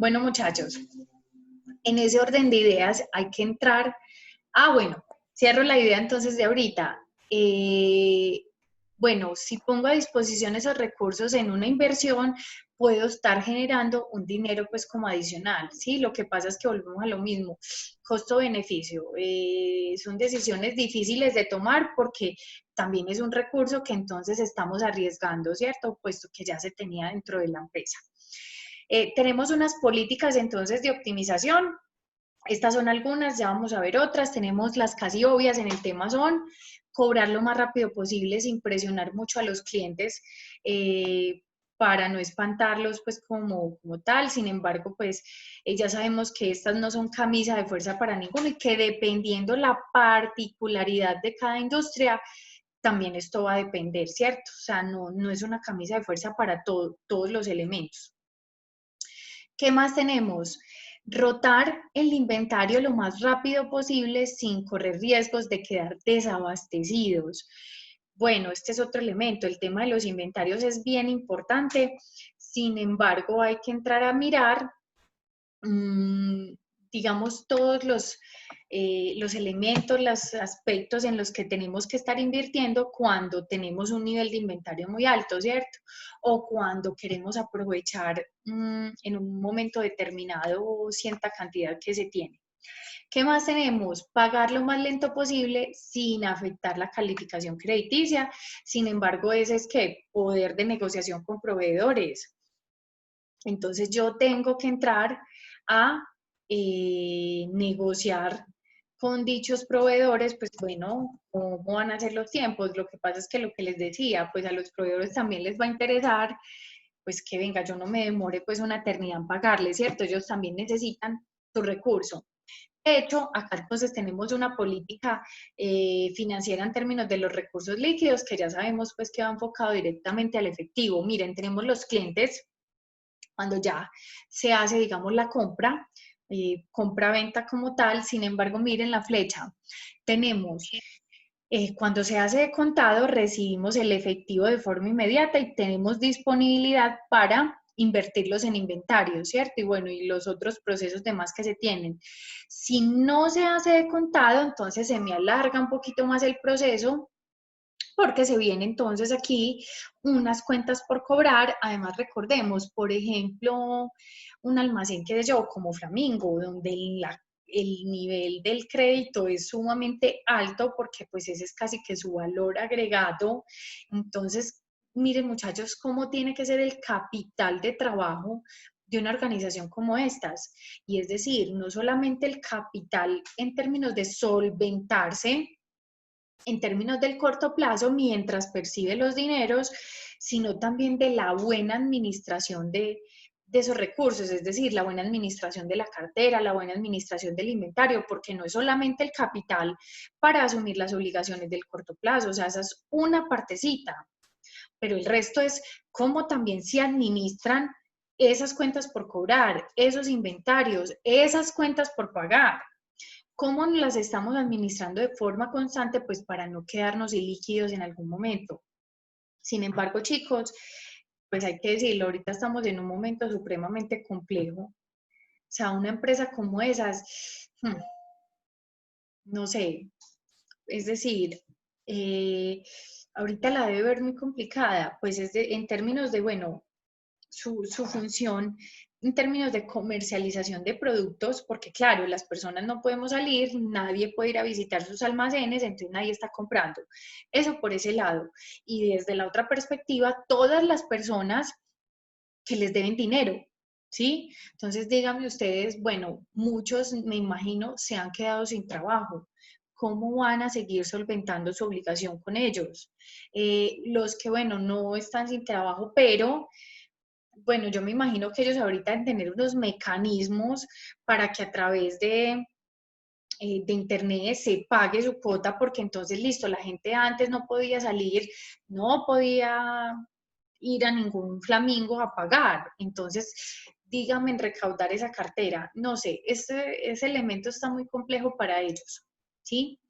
Bueno, muchachos, en ese orden de ideas hay que entrar. Bueno, cierro la idea entonces de ahorita. Bueno, si pongo a disposición esos recursos en una inversión, puedo estar generando un dinero pues como adicional, ¿sí? Lo que pasa es que volvemos a lo mismo, costo-beneficio. Son decisiones difíciles de tomar porque también es un recurso que entonces estamos arriesgando, ¿cierto? Puesto que ya se tenía dentro de la empresa. Tenemos unas políticas entonces de optimización. Estas son algunas, ya vamos a ver otras. Tenemos las casi obvias en el tema son cobrar lo más rápido posible sin presionar mucho a los clientes para no espantarlos pues como tal. Sin embargo, pues ya sabemos que estas no son camisa de fuerza para ninguno y que dependiendo la particularidad de cada industria, también esto va a depender, ¿cierto? O sea, no es una camisa de fuerza para todos los elementos. ¿Qué más tenemos? Rotar el inventario lo más rápido posible sin correr riesgos de quedar desabastecidos. Bueno, este es otro elemento. El tema de los inventarios es bien importante. Sin embargo, hay que entrar a mirar, digamos, todos los elementos, los aspectos en los que tenemos que estar invirtiendo cuando tenemos un nivel de inventario muy alto, ¿cierto? O cuando queremos aprovechar en un momento determinado cierta cantidad que se tiene. ¿Qué más tenemos? Pagar lo más lento posible sin afectar la calificación crediticia. Sin embargo, ese es que poder de negociación con proveedores. Entonces yo tengo que entrar a negociar con dichos proveedores, pues bueno, ¿cómo van a ser los tiempos? Lo que pasa es que lo que les decía, pues a los proveedores también les va a interesar, pues que venga, yo no me demore pues una eternidad en pagarles, ¿cierto? Ellos también necesitan su recurso. De hecho, acá entonces tenemos una política financiera en términos de los recursos líquidos que ya sabemos pues que va enfocado directamente al efectivo. Miren, tenemos los clientes cuando ya se hace, digamos, la compra, compra-venta como tal. Sin embargo, miren la flecha. Tenemos, cuando se hace de contado, recibimos el efectivo de forma inmediata y tenemos disponibilidad para invertirlos en inventario, ¿cierto? Y bueno, y los otros procesos demás que se tienen. Si no se hace de contado, entonces se me alarga un poquito más el proceso porque se vienen entonces aquí unas cuentas por cobrar. Además, recordemos, por ejemplo, un almacén que yo como Flamingo, donde el nivel del crédito es sumamente alto porque pues ese es casi que su valor agregado. Entonces, miren muchachos, cómo tiene que ser el capital de trabajo de una organización como estas. Y es decir, no solamente el capital en términos de solventarse, en términos del corto plazo, mientras percibe los dineros, sino también de la buena administración de esos recursos, es decir, la buena administración de la cartera, la buena administración del inventario, porque no es solamente el capital para asumir las obligaciones del corto plazo, o sea, esa es una partecita, pero el resto es cómo también se administran esas cuentas por cobrar, esos inventarios, esas cuentas por pagar. ¿Cómo las estamos administrando de forma constante? Pues para no quedarnos ilíquidos en algún momento. Sin embargo, chicos, pues hay que decirlo, ahorita estamos en un momento supremamente complejo. O sea, una empresa como esas, no sé, es decir, ahorita la debe ver muy complicada, pues en términos de, bueno, su función en términos de comercialización de productos, porque claro, las personas no podemos salir, nadie puede ir a visitar sus almacenes, entonces nadie está comprando. Eso por ese lado. Y desde la otra perspectiva, todas las personas que les deben dinero, ¿sí? Entonces díganme ustedes, bueno, muchos me imagino se han quedado sin trabajo. ¿Cómo van a seguir solventando su obligación con ellos? Los que, bueno, no están sin trabajo, pero bueno, yo me imagino que ellos ahorita deben tener unos mecanismos para que a través de internet se pague su cuota, porque entonces, listo, la gente antes no podía salir, no podía ir a ningún Flamingo a pagar. Entonces, díganme en recaudar esa cartera. No sé, ese elemento está muy complejo para ellos, ¿sí?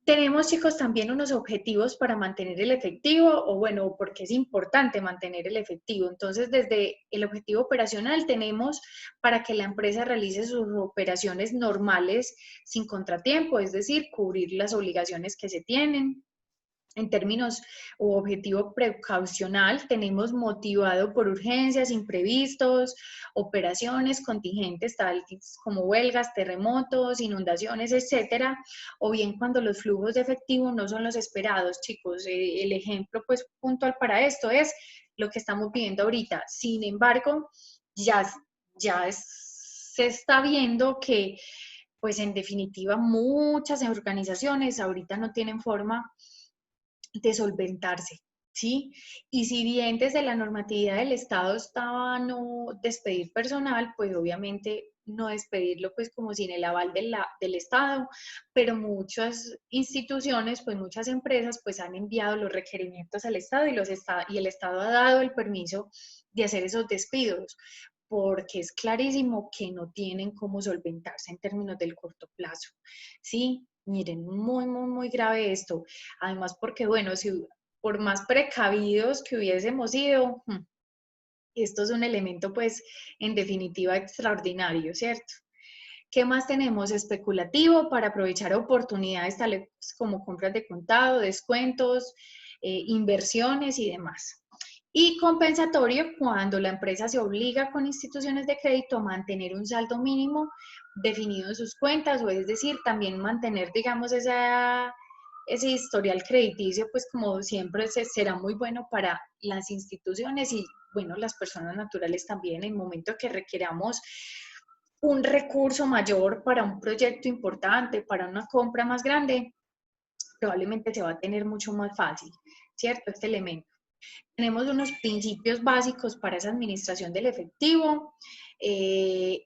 Tenemos, chicos, también unos objetivos para mantener el efectivo, o bueno, porque es importante mantener el efectivo. Entonces, desde el objetivo operacional tenemos para que la empresa realice sus operaciones normales sin contratiempo, es decir, cubrir las obligaciones que se tienen. En términos u objetivo precaucional, tenemos motivado por urgencias, imprevistos, operaciones contingentes, tales como huelgas, terremotos, inundaciones, etcétera, o bien cuando los flujos de efectivo no son los esperados, chicos. El ejemplo, pues, puntual para esto es lo que estamos viendo ahorita. Sin embargo, ya, se está viendo que, pues, en definitiva, muchas organizaciones ahorita no tienen forma de solventarse, ¿sí? Y si bien desde la normatividad del Estado estaba no despedir personal, pues obviamente no despedirlo pues como sin el aval del Estado, pero muchas instituciones, pues muchas empresas pues han enviado los requerimientos al Estado y el Estado ha dado el permiso de hacer esos despidos, porque es clarísimo que no tienen cómo solventarse en términos del corto plazo, ¿sí? Miren, muy, muy, muy grave esto. Además, porque, bueno, si por más precavidos que hubiésemos sido, esto es un elemento, pues, en definitiva, extraordinario, ¿cierto? ¿Qué más tenemos? Especulativo para aprovechar oportunidades tales como compras de contado, descuentos, inversiones y demás. Y compensatorio cuando la empresa se obliga con instituciones de crédito a mantener un saldo mínimo definido en sus cuentas, o es decir, también mantener, digamos, ese historial crediticio, pues como siempre será muy bueno para las instituciones y, bueno, las personas naturales también en el momento que requeramos un recurso mayor para un proyecto importante, para una compra más grande, probablemente se va a tener mucho más fácil, ¿cierto? Este elemento. Tenemos unos principios básicos para esa administración del efectivo.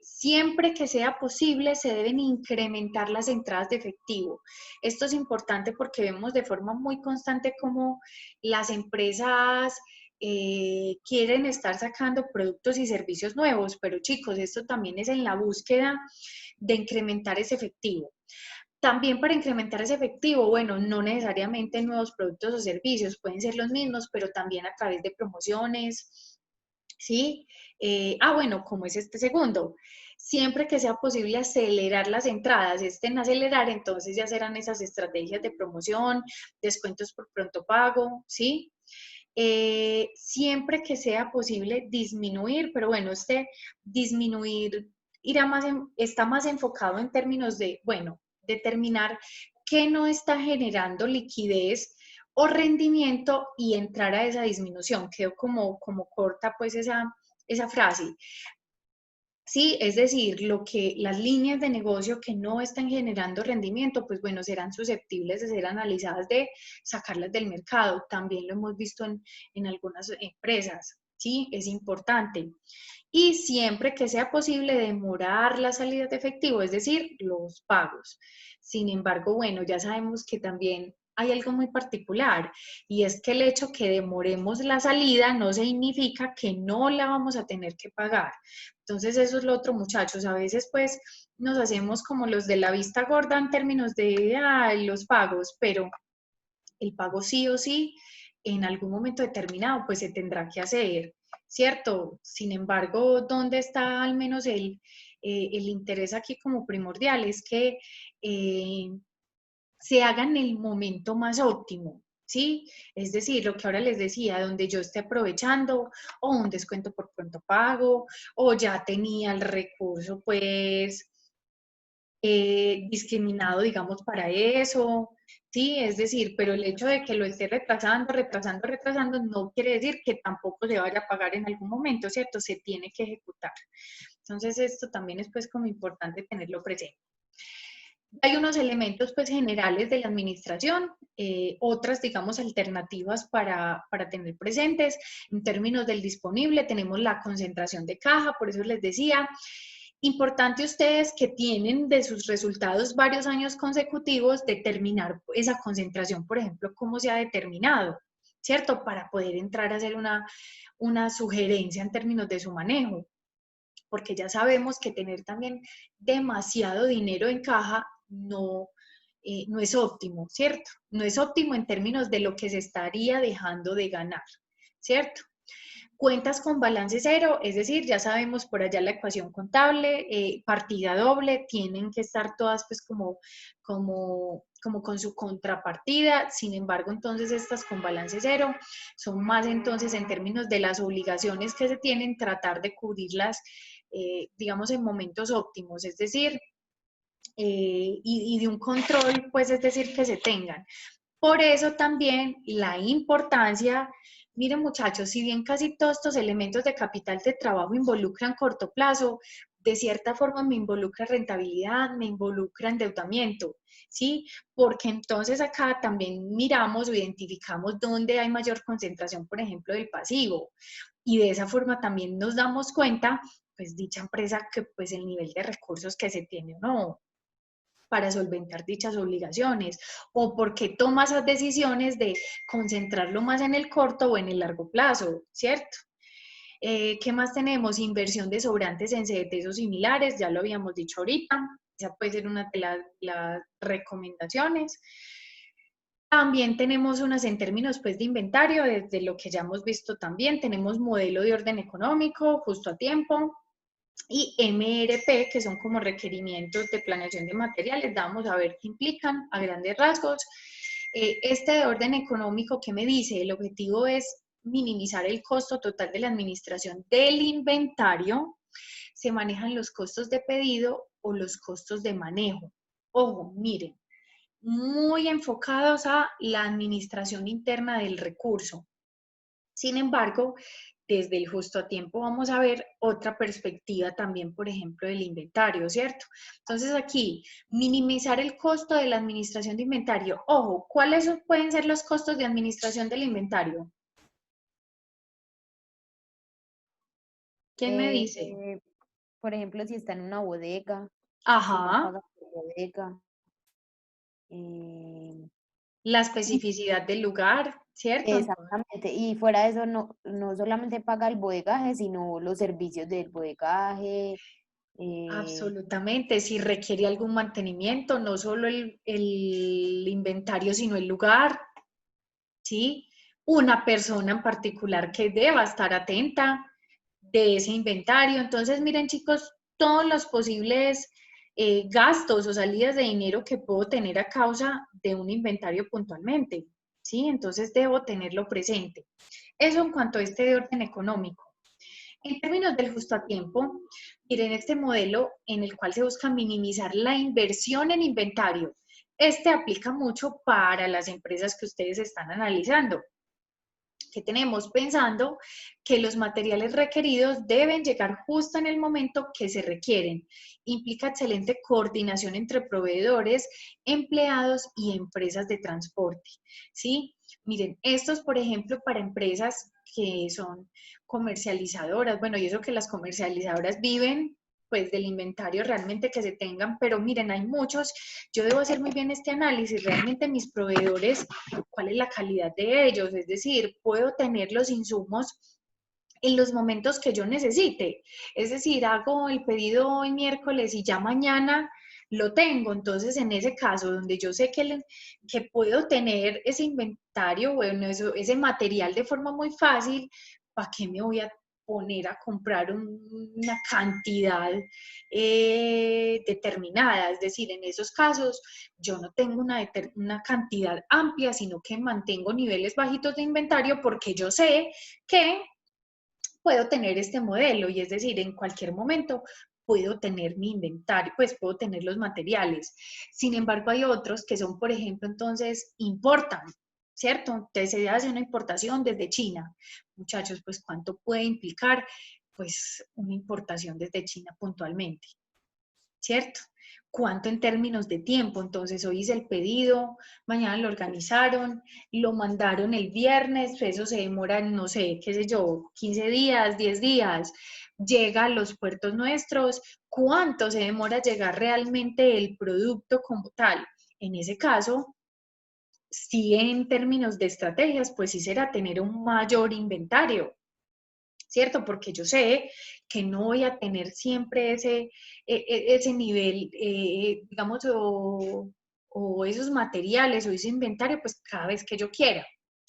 Siempre que sea posible se deben incrementar las entradas de efectivo. Esto es importante porque vemos de forma muy constante cómo las empresas quieren estar sacando productos y servicios nuevos, pero chicos, esto también es en la búsqueda de incrementar ese efectivo. También para incrementar ese efectivo, bueno, no necesariamente nuevos productos o servicios, pueden ser los mismos, pero también a través de promociones, ¿sí? Bueno, como es este segundo, siempre que sea posible acelerar las entradas, en acelerar, entonces ya serán esas estrategias de promoción, descuentos por pronto pago, ¿sí? Siempre que sea posible disminuir, pero bueno, disminuir está más enfocado en términos de, bueno, determinar qué no está generando liquidez o rendimiento y entrar a esa disminución. Quedó como corta pues esa frase. Sí, es decir, las líneas de negocio que no están generando rendimiento, pues bueno, serán susceptibles de ser analizadas, de sacarlas del mercado. También lo hemos visto en algunas empresas, sí, es importante. Y siempre que sea posible demorar la salida de efectivo, es decir, los pagos. Sin embargo, bueno, ya sabemos que también hay algo muy particular y es que el hecho que demoremos la salida no significa que no la vamos a tener que pagar. Entonces eso es lo otro, muchachos. A veces pues nos hacemos como los de la vista gorda en términos de los pagos, pero el pago sí o sí en algún momento determinado pues se tendrá que hacer, ¿cierto? Sin embargo, ¿dónde está al menos el interés aquí como primordial? Es que se haga en el momento más óptimo, ¿sí? Es decir, lo que ahora les decía, donde yo esté aprovechando o un descuento por pronto pago o ya tenía el recurso pues discriminado, digamos, para eso, ¿sí? Es decir, pero el hecho de que lo esté retrasando, no quiere decir que tampoco se vaya a pagar en algún momento, ¿cierto? Se tiene que ejecutar. Entonces, esto también es pues como importante tenerlo presente. Hay unos elementos pues generales de la administración, otras digamos alternativas para tener presentes. En términos del disponible tenemos la concentración de caja, por eso les decía, importante ustedes que tienen de sus resultados varios años consecutivos determinar esa concentración, por ejemplo, cómo se ha determinado, ¿cierto? Para poder entrar a hacer una sugerencia en términos de su manejo, porque ya sabemos que tener también demasiado dinero en caja no, no es óptimo, ¿cierto? No es óptimo en términos de lo que se estaría dejando de ganar, ¿cierto? Cuentas con balance cero, es decir, ya sabemos por allá la ecuación contable, partida doble, tienen que estar todas pues como con su contrapartida. Sin embargo, entonces estas con balance cero son más entonces en términos de las obligaciones que se tienen, tratar de cubrirlas, digamos, en momentos óptimos, es decir, y de un control, pues es decir, que se tengan. Por eso también la importancia, miren muchachos, si bien casi todos estos elementos de capital de trabajo involucran corto plazo, de cierta forma me involucra rentabilidad, me involucra endeudamiento, ¿sí? Porque entonces acá también miramos o identificamos dónde hay mayor concentración, por ejemplo, del pasivo. Y de esa forma también nos damos cuenta, pues dicha empresa, que pues el nivel de recursos que se tiene o no para solventar dichas obligaciones, o porque toma esas decisiones de concentrarlo más en el corto o en el largo plazo, ¿cierto? ¿Qué más tenemos? Inversión de sobrantes en CDTs o similares, ya lo habíamos dicho ahorita, esa puede ser una de las recomendaciones. También tenemos unas en términos pues, de inventario, desde lo que ya hemos visto también, tenemos modelo de orden económico, justo a tiempo, y MRP, que son como requerimientos de planeación de materiales. Vamos a ver qué implican a grandes rasgos. Este de orden económico, ¿qué me dice? El objetivo es minimizar el costo total de la administración del inventario. Se manejan los costos de pedido o los costos de manejo. Ojo, miren, muy enfocados a la administración interna del recurso. Sin embargo, desde el justo a tiempo vamos a ver otra perspectiva también, por ejemplo, del inventario, ¿cierto? Entonces aquí, minimizar el costo de la administración de inventario. Ojo, ¿cuáles pueden ser los costos de administración del inventario? ¿Quién me Eh, dice? por ejemplo, si está en una bodega, si uno Ajá, paga por bodega, eh, la y especificidad del lugar, ¿cierto? exactamente, y fuera de eso no solamente paga el bodegaje, sino los servicios del bodegaje, eh, Absolutamente, si requiere algún mantenimiento, no solo el inventario, sino el lugar, ¿sí? Una persona en particular que deba estar atenta de ese inventario. Entonces, miren chicos, todos los posibles gastos o salidas de dinero que puedo tener a causa de un inventario puntualmente, ¿sí? Entonces, debo tenerlo presente. Eso en cuanto a este de orden económico. En términos del justo a tiempo, miren este modelo en el cual se busca minimizar la inversión en inventario. Este aplica mucho para las empresas que ustedes están analizando, que tenemos pensando que los materiales requeridos deben llegar justo en el momento que se requieren. Implica excelente coordinación entre proveedores, empleados y empresas de transporte. ¿Sí? Miren, estos, por ejemplo, para empresas que son comercializadoras, bueno, y eso que las comercializadoras viven pues del inventario realmente que se tengan, pero miren, hay muchos, yo debo hacer muy bien este análisis, realmente mis proveedores, cuál es la calidad de ellos, es decir, puedo tener los insumos en los momentos que yo necesite, es decir, hago el pedido hoy miércoles y ya mañana lo tengo, entonces en ese caso donde yo sé que puedo tener ese inventario, bueno, ese material de forma muy fácil, ¿para qué me voy a poner a comprar una cantidad determinada? Es decir, en esos casos yo no tengo una cantidad amplia, sino que mantengo niveles bajitos de inventario porque yo sé que puedo tener este modelo y es decir, en cualquier momento puedo tener mi inventario, pues puedo tener los materiales. Sin embargo, hay otros que son, por ejemplo, entonces importan, ¿cierto? Entonces se hace una importación desde China. Muchachos, pues ¿cuánto puede implicar? Pues una importación desde China puntualmente. ¿Cierto? ¿Cuánto en términos de tiempo? Entonces, hoy hice el pedido, mañana lo organizaron, lo mandaron el viernes, eso se demora, no sé, qué sé yo, 15 días, 10 días, llega a los puertos nuestros, ¿cuánto se demora llegar realmente el producto como tal? En ese caso, sí en términos de estrategias, pues sí será tener un mayor inventario, ¿cierto? Porque yo sé que no voy a tener siempre ese nivel, digamos, o esos materiales o ese inventario pues cada vez que yo quiera,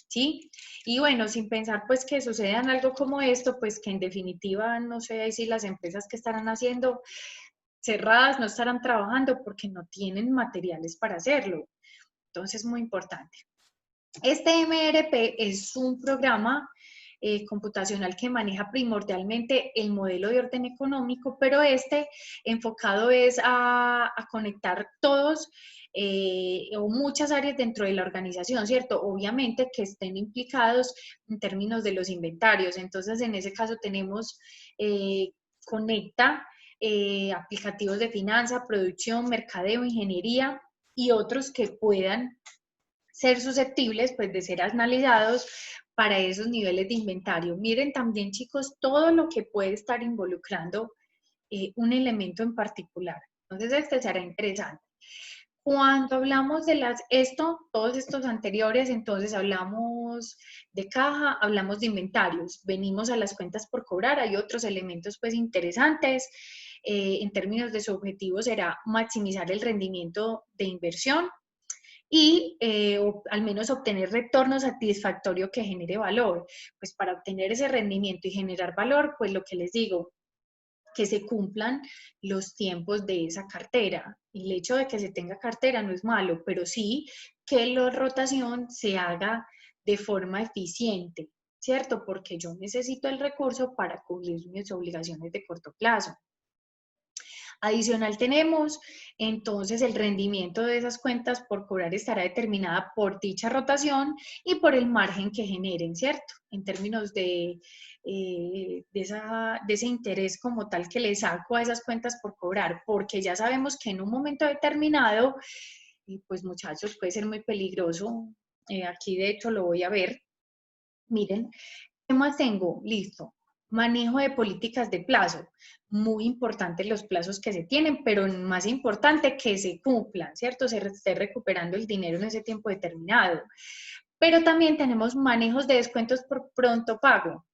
¿sí? Y bueno, sin pensar pues que sucedan algo como esto, pues que en definitiva no sé si las empresas que estarán haciendo cerradas no estarán trabajando porque no tienen materiales para hacerlo. Entonces, muy importante. Este MRP es un programa computacional que maneja primordialmente el modelo de orden económico, pero este enfocado es a conectar todos o muchas áreas dentro de la organización, ¿cierto? Obviamente que estén implicados en términos de los inventarios. Entonces, en ese caso tenemos Conecta, aplicativos de finanza, producción, mercadeo, ingeniería y otros que puedan ser susceptibles pues de ser analizados para esos niveles de inventario. Miren también chicos todo lo que puede estar involucrando un elemento en particular. Entonces este será interesante. Cuando hablamos de todos estos anteriores, entonces hablamos de caja, hablamos de inventarios, venimos a las cuentas por cobrar, hay otros elementos pues interesantes. En términos de su objetivo será maximizar el rendimiento de inversión, y o al menos obtener retorno satisfactorio que genere valor. Pues para obtener ese rendimiento y generar valor, pues lo que les digo, que se cumplan los tiempos de esa cartera. Y el hecho de que se tenga cartera no es malo, pero sí que la rotación se haga de forma eficiente, ¿cierto? Porque yo necesito el recurso para cubrir mis obligaciones de corto plazo. Adicional tenemos, entonces, el rendimiento de esas cuentas por cobrar estará determinada por dicha rotación y por el margen que generen, ¿cierto? En términos de ese interés como tal que le saco a esas cuentas por cobrar, porque ya sabemos que en un momento determinado, pues muchachos, puede ser muy peligroso. Aquí de hecho lo voy a ver. Miren, ¿qué más tengo? Listo. Manejo de políticas de plazo. Muy importante los plazos que se tienen, pero más importante que se cumplan, ¿cierto? Se esté recuperando el dinero en ese tiempo determinado. Pero también tenemos manejos de descuentos por pronto pago.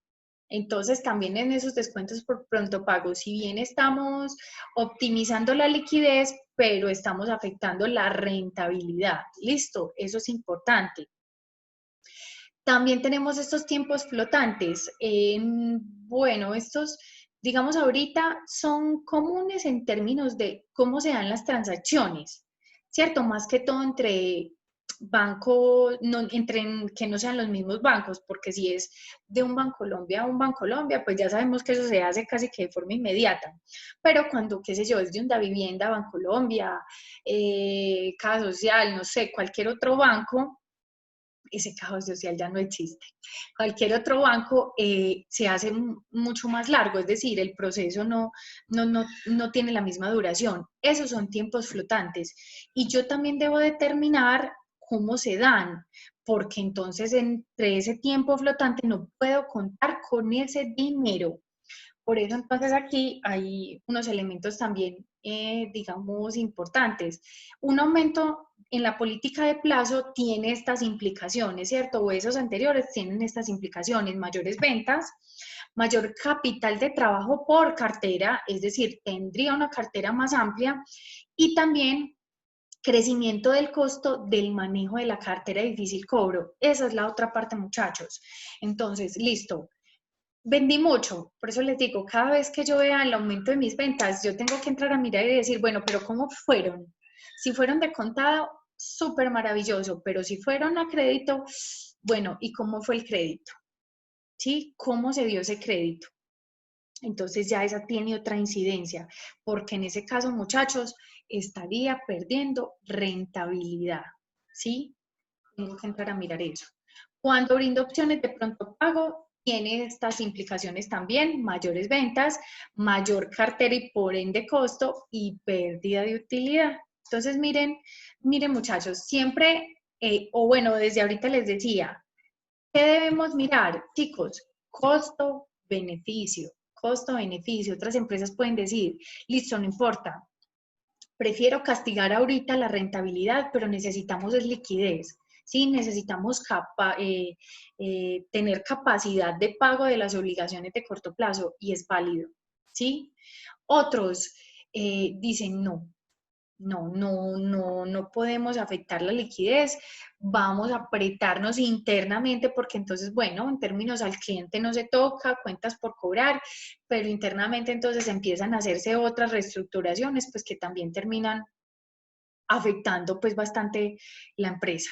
Entonces, también en esos descuentos por pronto pago, si bien estamos optimizando la liquidez, pero estamos afectando la rentabilidad. Listo, eso es importante. También tenemos estos tiempos flotantes. Bueno, estos, digamos, ahorita son comunes en términos de cómo se dan las transacciones, ¿cierto? Más que todo entre bancos, que no sean los mismos bancos, porque si es de un Bancolombia a un Bancolombia, pues ya sabemos que eso se hace casi que de forma inmediata. Pero cuando, qué sé yo, es de una vivienda, Bancolombia, Caja Social, no sé, cualquier otro banco, ese Caja Social ya no existe. Cualquier otro banco se hace mucho más largo, es decir, el proceso no tiene la misma duración. Esos son tiempos flotantes. Y yo también debo determinar cómo se dan, porque entonces entre ese tiempo flotante no puedo contar con ese dinero. Por eso entonces aquí hay unos elementos también, digamos, importantes. Un aumento en la política de plazo tiene estas implicaciones, ¿cierto? O esos anteriores tienen estas implicaciones, mayores ventas, mayor capital de trabajo por cartera, es decir, tendría una cartera más amplia y también crecimiento del costo del manejo de la cartera de difícil cobro. Esa es la otra parte, muchachos. Entonces, listo. Vendí mucho, por eso les digo, cada vez que yo vea el aumento de mis ventas, yo tengo que entrar a mirar y decir, bueno, pero ¿cómo fueron? Si fueron de contado, súper maravilloso, pero si fueron a crédito, bueno, ¿y cómo fue el crédito? ¿Sí? ¿Cómo se dio ese crédito? Entonces ya esa tiene otra incidencia, porque en ese caso, muchachos, estaría perdiendo rentabilidad, ¿sí? Tengo que entrar a mirar eso. Cuando brindo opciones de pronto pago, tiene estas implicaciones también, mayores ventas, mayor cartera y por ende costo y pérdida de utilidad. Entonces, miren muchachos, siempre, o bueno, desde ahorita les decía, ¿qué debemos mirar? Chicos, costo-beneficio, costo-beneficio. Otras empresas pueden decir, listo, no importa, prefiero castigar ahorita la rentabilidad, pero necesitamos es liquidez. Sí, necesitamos tener capacidad de pago de las obligaciones de corto plazo y es válido. ¿Sí? Otros dicen no. no podemos afectar la liquidez, vamos a apretarnos internamente porque entonces, bueno, en términos al cliente no se toca, cuentas por cobrar, pero internamente entonces empiezan a hacerse otras reestructuraciones, pues que también terminan afectando pues bastante la empresa.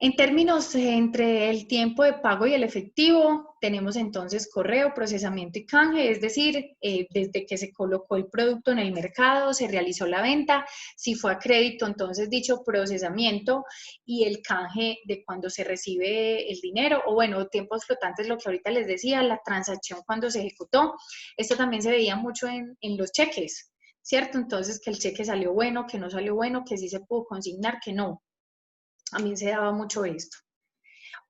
En términos entre el tiempo de pago y el efectivo, tenemos entonces correo, procesamiento y canje, es decir, desde que se colocó el producto en el mercado, se realizó la venta, si fue a crédito, entonces dicho procesamiento y el canje de cuando se recibe el dinero, o bueno, tiempos flotantes, lo que ahorita les decía, la transacción cuando se ejecutó. Esto también se veía mucho en los cheques, ¿cierto? Entonces, que el cheque salió bueno, que no salió bueno, que sí se pudo consignar, que no. A mí se daba mucho esto.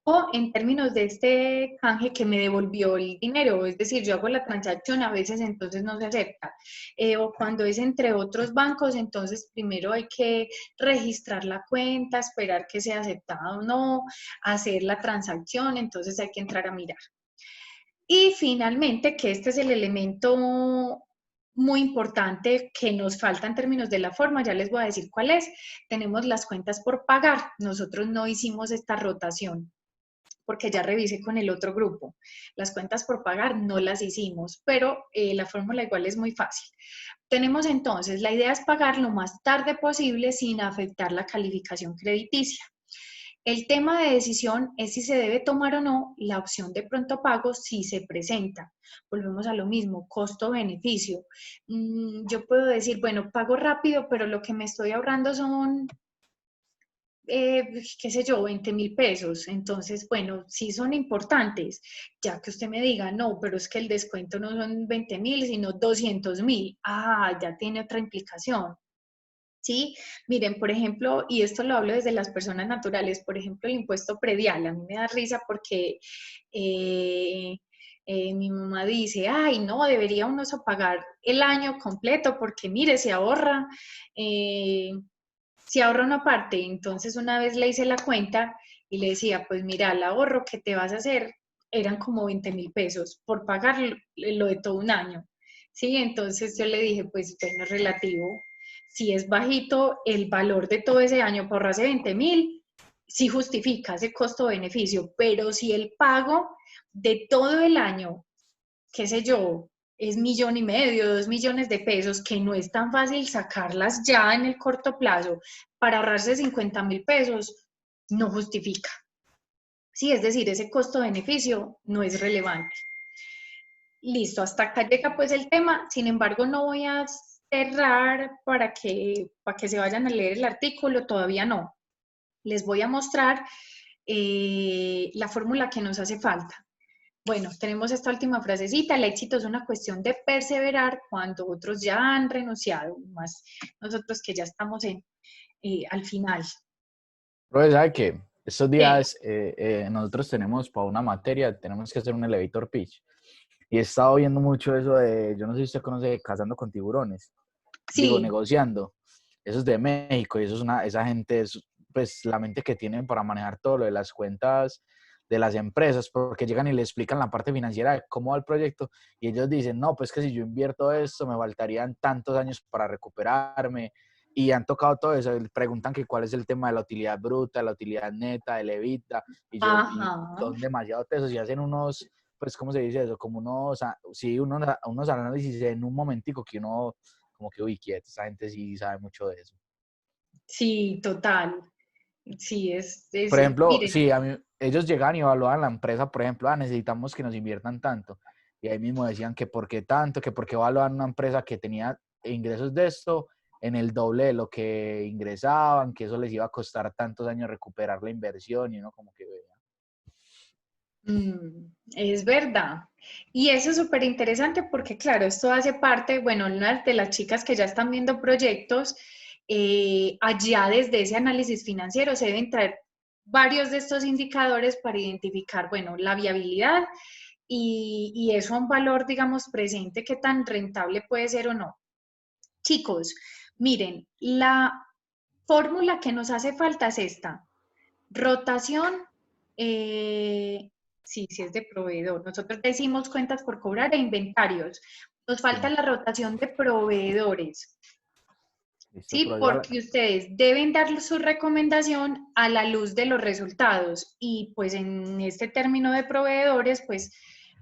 O en términos de este canje que me devolvió el dinero, es decir, yo hago la transacción, a veces entonces no se acepta. O cuando es entre otros bancos, entonces primero hay que registrar la cuenta, esperar que sea aceptada o no, hacer la transacción, entonces hay que entrar a mirar. Y finalmente, que este es el elemento muy importante que nos falta en términos de la forma, ya les voy a decir cuál es. Tenemos las cuentas por pagar. Nosotros no hicimos esta rotación porque ya revisé con el otro grupo. Las cuentas por pagar no las hicimos, pero la fórmula igual es muy fácil. Tenemos entonces, la idea es pagar lo más tarde posible sin afectar la calificación crediticia. El tema de decisión es si se debe tomar o no la opción de pronto pago si se presenta. Volvemos a lo mismo, costo-beneficio. Yo puedo decir, bueno, pago rápido, pero lo que me estoy ahorrando son, qué sé yo, 20.000 pesos. Entonces, bueno, sí son importantes, ya que usted me diga, no, pero es que el descuento no son 20.000, sino 200.000. Ah, ya tiene otra implicación. ¿Sí? Miren, por ejemplo, y esto lo hablo desde las personas naturales, por ejemplo, el impuesto predial, a mí me da risa porque eh, mi mamá dice, ay, no, debería uno pagar el año completo porque mire, eh, se ahorra una parte. Entonces una vez le hice la cuenta y le decía, pues mira, el ahorro que te vas a hacer eran como 20.000 pesos por pagar lo de todo un año. Sí, entonces yo le dije, pues bueno, es relativo. Si es bajito el valor de todo ese año por ahorrarse 20.000, sí justifica ese costo-beneficio, pero si el pago de todo el año, qué sé yo, es 1.500.000, 2 millones de pesos, que no es tan fácil sacarlas ya en el corto plazo para ahorrarse 50.000 pesos, no justifica. Sí, es decir, ese costo-beneficio no es relevante. Listo, hasta acá llega pues el tema. Sin embargo, no voy a cerrar para que se vayan a leer el artículo, todavía no. Les voy a mostrar la fórmula que nos hace falta. Bueno, tenemos esta última frasecita: el éxito es una cuestión de perseverar cuando otros ya han renunciado, más nosotros que ya estamos al final. Pero ¿sabe qué? Estos ¿Qué? días nosotros tenemos para una materia, tenemos que hacer un elevator pitch. Y he estado viendo mucho eso de, yo no sé si usted conoce Cazando con Tiburones, digo, Sí, negociando. Eso es de México y eso es esa gente es pues la mente que tienen para manejar todo lo de las cuentas de las empresas, porque llegan y le explican la parte financiera de cómo va el proyecto y ellos dicen, no, pues que si yo invierto esto me faltarían tantos años para recuperarme, y han tocado todo eso, preguntan que cuál es el tema de la utilidad bruta, la utilidad neta, el EBITDA, y ajá. son demasiado tesos y hacen unos, pues, ¿cómo se dice eso? Como unos, sí, unos análisis en un momentico que uno, como que, uy, quieto, esa gente sí sabe mucho de eso. Sí, total. Sí, Por ejemplo, miren, sí, ellos llegan y evaluaban la empresa, por ejemplo, necesitamos que nos inviertan tanto. Y ahí mismo decían que por qué tanto, que por qué evaluaban una empresa que tenía ingresos de esto en el doble de lo que ingresaban, que eso les iba a costar tantos años recuperar la inversión y uno como que veía. es verdad. Y eso es súper interesante porque, claro, esto hace parte, bueno, una de las chicas que ya están viendo proyectos, allá desde ese análisis financiero se deben traer varios de estos indicadores para identificar, bueno, la viabilidad y eso a un valor, digamos, presente, qué tan rentable puede ser o no. Chicos, miren, la fórmula que nos hace falta es esta: rotación, eh, sí, sí es de proveedor. Nosotros decimos cuentas por cobrar e inventarios. Nos Sí. falta la rotación de proveedores. Listo, ¿sí? pero Porque ustedes deben dar su recomendación a la luz de los resultados y pues en este término de proveedores, pues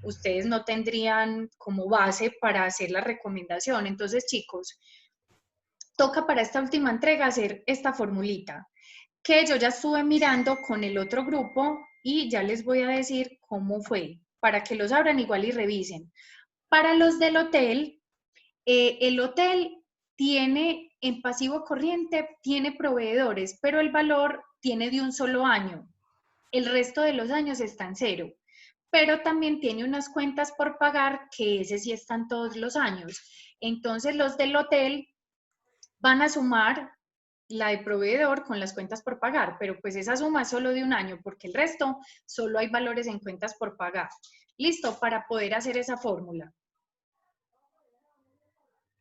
ustedes no tendrían como base para hacer la recomendación. Entonces, chicos, toca para esta última entrega hacer esta formulita, que yo ya estuve mirando con el otro grupo y ya les voy a decir cómo fue, para que los abran igual y revisen. Para los del hotel, el hotel tiene en pasivo corriente, tiene proveedores, pero el valor tiene de un solo año. El resto de los años está en cero. Pero también tiene unas cuentas por pagar que ese sí están todos los años. Entonces los del hotel van a sumar la de proveedor con las cuentas por pagar, pero pues esa suma es solo de un año porque el resto solo hay valores en cuentas por pagar. Listo, para poder hacer esa fórmula.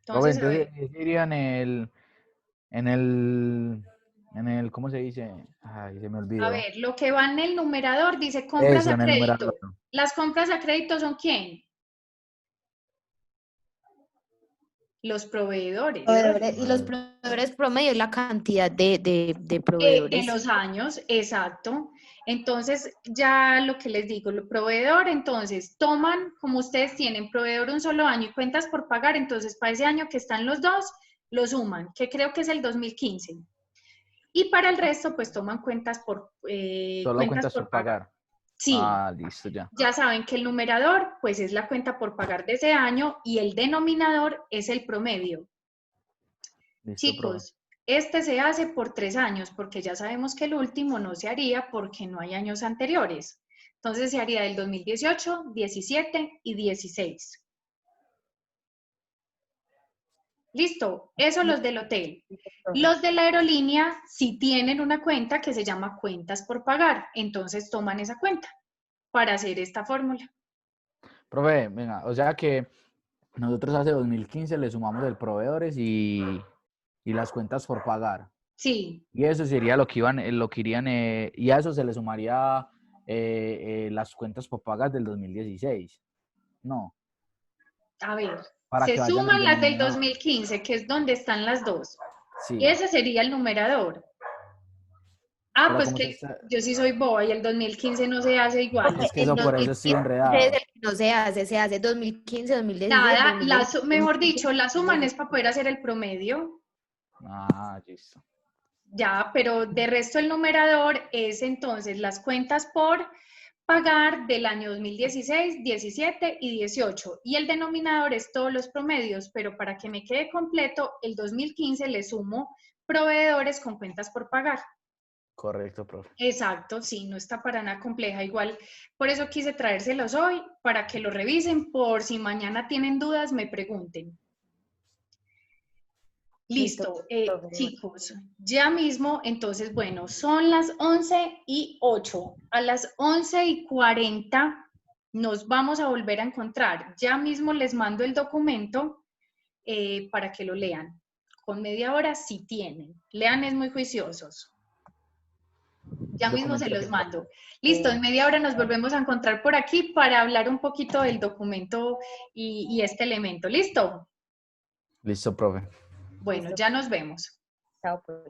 profe, Entonces, a ver. entonces iría en el, ¿cómo se dice? Ay, se me A olvidó. ver, lo que va en el numerador dice compras Eso, a en el crédito. numerador. ¿Las compras a crédito son quién? Los proveedores. Y los proveedores promedio es la cantidad de De proveedores. los años, exacto. Entonces, ya lo que les digo, el proveedor, entonces, toman, como ustedes tienen proveedor un solo año y cuentas por pagar, entonces, para ese año que están los dos, lo suman, que creo que es el 2015. Y para el resto, pues, toman cuentas por, Solo cuentas por pagar. pagar. Sí, Ah, listo, ya. ya saben que el numerador, pues, es la cuenta por pagar de ese año y el denominador es el promedio. Listo, profe. Chicos, este se hace por 3 años porque ya sabemos que el último no se haría porque no hay años anteriores. Entonces se haría del 2018, 17 y 16. Listo, eso los del hotel. Los de la aerolínea sí tienen una cuenta que se llama cuentas por pagar, entonces toman esa cuenta para hacer esta fórmula. Profe, venga, o sea que nosotros hace 2015 le sumamos el proveedores y las cuentas por pagar. Sí, Y eso sería lo que irían, y a eso se le sumaría las cuentas por pagar del 2016. No, a ver, para se que vayan al suman las del denominador. 2015, que es donde están las dos. Y Sí, ese sería el numerador. Ah, pero pues como se que está, yo sí soy boba y el 2015 no se hace igual. es que El eso por eso estoy 2015 es enredado. el que no se hace 2015, 2016, Nada, 2017, mejor dicho, 2018, la suman es 2019. para poder hacer el promedio. Ah, listo. Ya, pero de resto el numerador es entonces las cuentas por pagar del año 2016, 17 y 18. Y el denominador es todos los promedios, pero para que me quede completo, el 2015 le sumo proveedores con cuentas por pagar. Correcto, profe. Exacto, sí, no está para nada compleja. Igual, por eso quise traérselos hoy, para que lo revisen, por si mañana tienen dudas, me pregunten. Listo, Listo, profe. chicos, ya mismo, entonces, bueno, son las 11:08. A las 11:40 nos vamos a volver a encontrar. Ya mismo les mando el documento para que lo lean. Con media hora, si tienen. Lean, es muy juiciosos. Ya mismo se Documento los que, mando. Listo, en media hora nos volvemos a encontrar por aquí para hablar un poquito del documento y este elemento. ¿Listo? listo, profe. Bueno, Listo. ya nos vemos. Chao, pues.